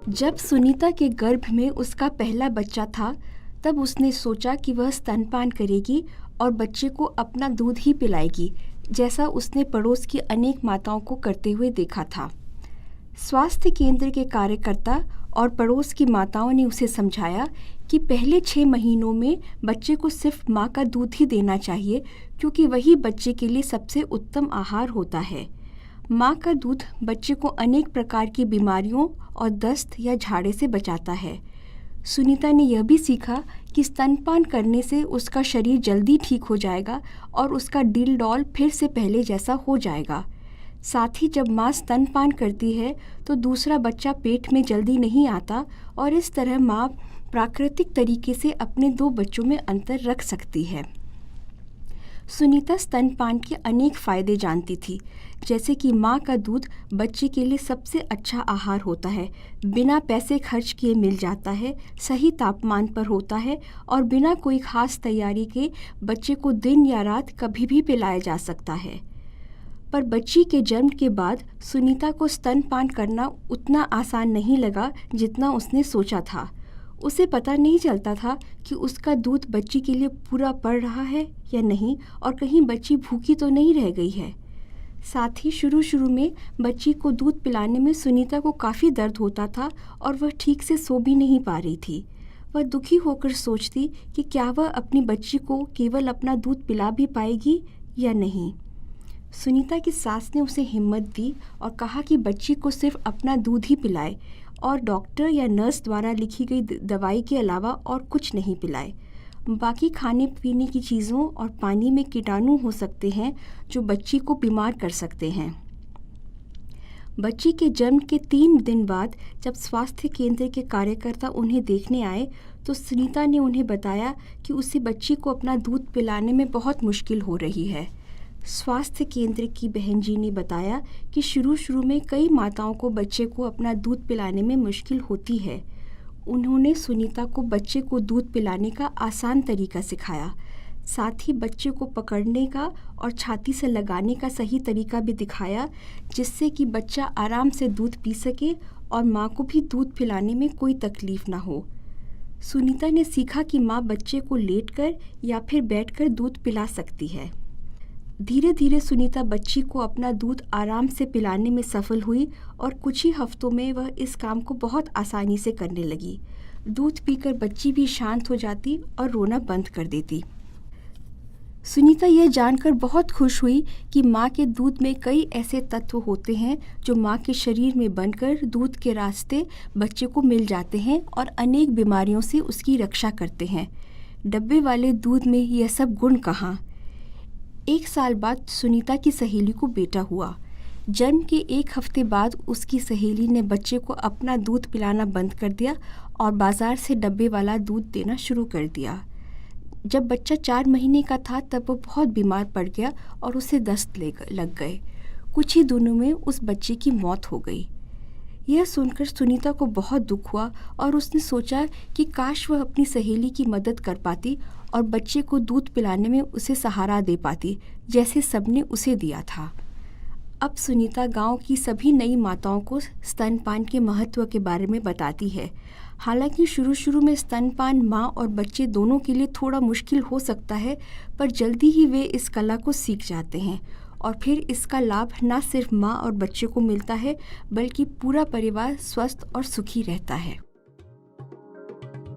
जब सुनीता के गर्भ में उसका पहला बच्चा था, तब उसने सोचा कि वह स्तनपान करेगी और बच्चे को अपना दूध ही पिलाएगी, जैसा उसने पड़ोस की अनेक माताओं को करते हुए देखा था। स्वास्थ्य केंद्र के कार्यकर्ता और पड़ोस की माताओं ने उसे समझाया कि पहले 6 महीनों में बच्चे को सिर्फ माँ का दूध ही देना चाहिए, क्योंकि वही बच्चे के लिए सबसे उत्तम आहार होता है। माँ का दूध बच्चे को अनेक प्रकार की बीमारियों और दस्त या झाड़े से बचाता है। सुनीता ने यह भी सीखा कि स्तनपान करने से उसका शरीर जल्दी ठीक हो जाएगा और उसका दिल डौल फिर से पहले जैसा हो जाएगा। साथ ही जब माँ स्तनपान करती है तो दूसरा बच्चा पेट में जल्दी नहीं आता और इस तरह माँ प्राकृतिक तरीके से अपने 2 बच्चों में अंतर रख सकती है। सुनीता स्तनपान के अनेक फ़ायदे जानती थी, जैसे कि माँ का दूध बच्चे के लिए सबसे अच्छा आहार होता है, बिना पैसे खर्च किए मिल जाता है, सही तापमान पर होता है और बिना कोई खास तैयारी के बच्चे को दिन या रात कभी भी पिलाया जा सकता है। पर बच्ची के जन्म के बाद सुनीता को स्तनपान करना उतना आसान नहीं लगा जितना उसने सोचा था। उसे पता नहीं चलता था कि उसका दूध बच्ची के लिए पूरा पड़ रहा है या नहीं और कहीं बच्ची भूखी तो नहीं रह गई है। साथ ही शुरू में बच्ची को दूध पिलाने में सुनीता को काफ़ी दर्द होता था और वह ठीक से सो भी नहीं पा रही थी। वह दुखी होकर सोचती कि क्या वह अपनी बच्ची को केवल अपना दूध पिला भी पाएगी या नहीं। सुनीता की सास ने उसे हिम्मत दी और कहा कि बच्ची को सिर्फ अपना दूध ही पिलाए और डॉक्टर या नर्स द्वारा लिखी गई दवाई के अलावा और कुछ नहीं पिलाए। बाकी खाने पीने की चीज़ों और पानी में कीटाणु हो सकते हैं जो बच्ची को बीमार कर सकते हैं। बच्ची के जन्म के 3 दिन बाद जब स्वास्थ्य केंद्र के कार्यकर्ता उन्हें देखने आए तो सुनीता ने उन्हें बताया कि उसे बच्ची को अपना दूध पिलाने में बहुत मुश्किल हो रही है। स्वास्थ्य केंद्र की बहन जी ने बताया कि शुरू में कई माताओं को बच्चे को अपना दूध पिलाने में मुश्किल होती है। उन्होंने सुनीता को बच्चे को दूध पिलाने का आसान तरीका सिखाया। साथ ही बच्चे को पकड़ने का और छाती से लगाने का सही तरीका भी दिखाया, जिससे कि बच्चा आराम से दूध पी सके और माँ को भी दूध पिलाने में कोई तकलीफ ना हो। सुनीता ने सीखा कि माँ बच्चे को लेटकर या फिर बैठकर दूध पिला सकती है। धीरे धीरे सुनीता बच्ची को अपना दूध आराम से पिलाने में सफल हुई और कुछ ही हफ्तों में वह इस काम को बहुत आसानी से करने लगी। दूध पीकर बच्ची भी शांत हो जाती और रोना बंद कर देती। सुनीता यह जानकर बहुत खुश हुई कि माँ के दूध में कई ऐसे तत्व होते हैं जो माँ के शरीर में बनकर दूध के रास्ते बच्चे को मिल जाते हैं और अनेक बीमारियों से उसकी रक्षा करते हैं। डब्बे वाले दूध में यह सब गुण कहाँ। 1 साल बाद सुनीता की सहेली को बेटा हुआ। जन्म के 1 हफ्ते बाद उसकी सहेली ने बच्चे को अपना दूध पिलाना बंद कर दिया और बाज़ार से डब्बे वाला दूध देना शुरू कर दिया। जब बच्चा 4 महीने का था तब वो बहुत बीमार पड़ गया और उसे दस्त लग गए। कुछ ही दिनों में उस बच्चे की मौत हो गई। यह सुनकर सुनीता को बहुत दुख हुआ और उसने सोचा कि काश वह अपनी सहेली की मदद कर पाती और बच्चे को दूध पिलाने में उसे सहारा दे पाती, जैसे सबने उसे दिया था। अब सुनीता गांव की सभी नई माताओं को स्तनपान के महत्व के बारे में बताती है। हालांकि शुरू में स्तनपान माँ और बच्चे दोनों के लिए थोड़ा मुश्किल हो सकता है, पर जल्दी ही वे इस कला को सीख जाते हैं और फिर इसका लाभ न सिर्फ माँ और बच्चे को मिलता है, बल्कि पूरा परिवार स्वस्थ और सुखी रहता है।